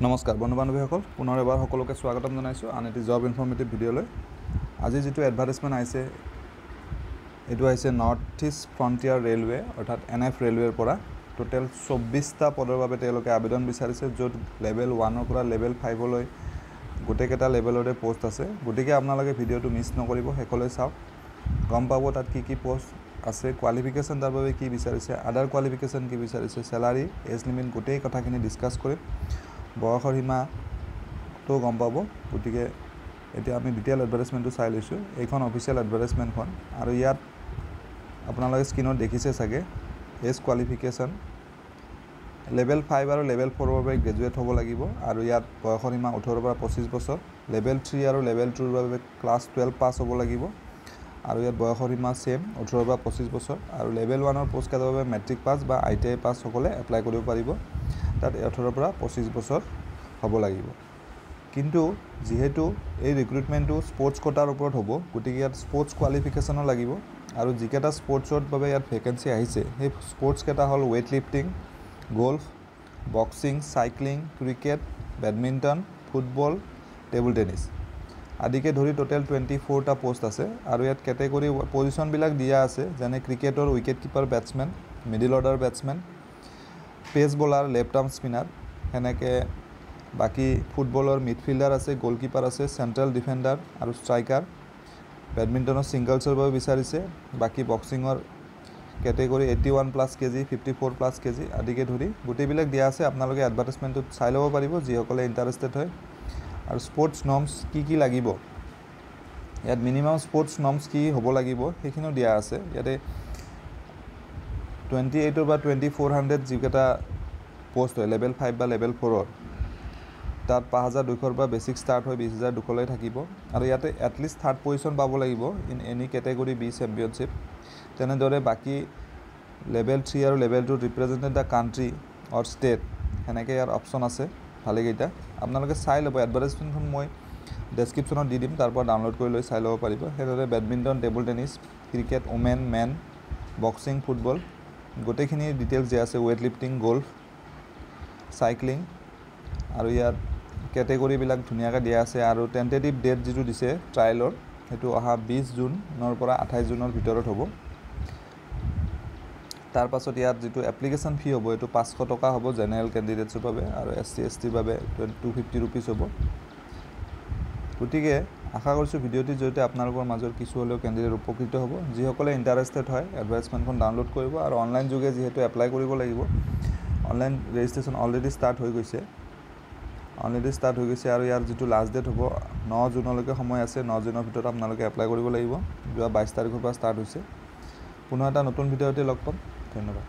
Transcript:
নমস্কাৰ বন্ধু বান্ধৱীসকল পুনৰ এবাৰ সকলোকে স্বাগতম জনাইছোঁ আন এটি জব ইনফৰ্মেটিভ ভিডিঅ'লৈ। আজি যিটো এডভাৰটাইজমেণ্ট আহিছে এইটো আহিছে নৰ্থ ইষ্ট ফ্ৰণ্টিয়াৰ ৰেলৱে অৰ্থাৎ NF ৰেলৱেৰ পৰা টোটেল 24টা পদৰ বাবে তেওঁলোকে আবেদন বিচাৰিছে, য'ত লেভেল 1ৰ পৰা লেভেল 5লৈ গোটেইকেইটা লেভেলৰে পোষ্ট আছে। গতিকে আপোনালোকে ভিডিঅ'টো মিছ নকৰিব, শেষলৈ চাওক, গম পাব তাত কি কি পোষ্ট আছে, কোৱালিফিকেশ্যন তাৰ বাবে কি বিচাৰিছে, আদাৰ কোৱালিফিকেশ্যন কি বিচাৰিছে, চেলাৰী, এজ লিমিট গোটেই কথাখিনি ডিছকাছ কৰিম। বয়সৰ সীমাটো গম পাব। গতিকে এতিয়া আমি ডিটেইল এডভাৰটাইজমেণ্টটো চাই লৈছোঁ। এইখন অফিচিয়েল এডভাৰটাইজমেণ্টখন আৰু ইয়াত আপোনালোকে স্ক্ৰীনত দেখিছে চাগে এজ কোৱালিফিকেশ্যন লেভেল 5 আৰু লেভেল 4ৰ বাবে গ্ৰেজুৱেট হ'ব লাগিব আৰু ইয়াত বয়সৰ সীমা 18 পৰা 25 বছৰ। লেভেল 3 আৰু লেভেল 2ৰ বাবে ক্লাছ 12 পাছ হ'ব লাগিব আৰু ইয়াত বয়সৰ সীমা ছেম 18 পৰা 25 বছৰ আৰু লেভেল 1ৰ পোষ্টকেইটাৰ বাবে মেট্ৰিক পাছ বা ITI পাছ সকলে এপ্লাই কৰিব পাৰিব। তাত 18 পৰা 25 বছৰ হ'ব লাগিব। কিন্তু যিহেতু এই ৰিক্ৰুটমেণ্টটো স্পৰ্টছ কোটাৰ ওপৰত হ'ব, গতিকে ইয়াত স্পৰ্টছ কোৱালিফিকেশ্যনো লাগিব আৰু যিকেইটা স্পৰ্টছৰ বাবে ইয়াত ভেকেঞ্চি আহিছে সেই স্পৰ্টছকেইটা হ'ল weight lifting, golf, boxing, cycling, cricket, badminton, football, table tennis আদিকে ধৰি টোটেল 24টা পোষ্ট আছে আৰু ইয়াত কেটেগৰী পজিশ্যনবিলাক দিয়া আছে, যেনে ক্ৰিকেটৰ wicket keeper batsmen, middle order batsmen, pace bowler, left arm spinner, সেনেকৈ বাকী ফুটবলৰ মিডফিল্ডাৰ আছে, গ'লকিপাৰ আছে, চেণ্ট্ৰেল ডিফেণ্ডাৰ আৰু ষ্ট্ৰাইকাৰ, বেডমিণ্টনৰ ছিংগলছৰ বাবে বিচাৰিছে, বাকী বক্সিঙৰ কেটেগৰী 81+ kg, 54+ kg আদিকে ধৰি গোটেইবিলাক দিয়া আছে। আপোনালোকে এডভাৰটাইজমেণ্টটোত চাই ল'ব পাৰিব যিসকলে ইণ্টাৰেষ্টেড হয়। আৰু স্পৰ্টছ নৰ্মছ কি লাগিব, ইয়াত মিনিমাম স্পৰ্টছ নৰ্মছ কি হ'ব লাগিব সেইখিনিও দিয়া আছে। ইয়াতে 28 বা 2400 যিকেইটা পোষ্ট হয় লেভেল 5 বা লেভেল 4ৰ, তাত 5200 পৰা বেছিক ষ্টাৰ্ট হয় 20200লৈ থাকিব আৰু ইয়াতে এটলিষ্ট থাৰ্ড পজিশ্যন পাব লাগিব in any category B championship. তেনেদৰে বাকী লেভেল 3 আৰু level 2 represented the country or state, সেনেকৈ ইয়াৰ অপশ্যন আছে ভালেকেইটা। আপোনালোকে চাই ল'ব, এডভাৰটাইজমেণ্টখন মই ডেছক্ৰিপশ্যনত দি দিম, তাৰ পৰা ডাউনলোড কৰি লৈ চাই ল'ব পাৰিব। সেইদৰে badminton, table tennis, cricket, women, men, boxing, football গোটেইখিনি ডিটেইলছ দিয়া আছে, ৱেইট লিফটিং, গল্ফ, চাইক্লিং আৰু ইয়াত কেটেগৰীবিলাক ধুনীয়াকৈ দিয়া আছে। আৰু টেণ্টেটিভ ডেট যিটো দিছে ট্ৰায়েলৰ, সেইটো অহা 20 জুনৰ পৰা 28 জুনৰ ভিতৰত হ'ব। তাৰ পাছত ইয়াত যিটো এপ্লিকেশ্যন ফি হ'ব এইটো 500 টকা হ'ব জেনেৰেল কেণ্ডিডেটছৰ বাবে আৰু SC STৰ বাবে 250 ৰুপিজ হ'ব। গতিকে আশা কৰিছোঁ ভিডিঅ'টিৰ জৰিয়তে আপোনালোকৰ মাজৰ কিছু হ'লেও কেণ্ডিডেট উপকৃত হ'ব। যিসকলে ইণ্টাৰেষ্টেড হয় এডভাৰটাইজমেণ্টখন ডাউনলোড কৰিব আৰু অনলাইন যোগে যিহেতু এপ্লাই কৰিব লাগিব, অনলাইন ৰেজিষ্ট্ৰেশ্যন অলৰেডি ষ্টাৰ্ট হৈ গৈছে আৰু ইয়াৰ যিটো লাষ্ট ডেট হ'ব 9 জুনলৈকে সময় আছে। 9 জুনৰ ভিতৰত আপোনালোকে এপ্লাই কৰিব লাগিব। যোৱা 22 তাৰিখৰ পৰা ষ্টাৰ্ট হৈছে। পুনৰ এটা নতুন ভিডিঅ'তে লগ পাম। ধন্যবাদ।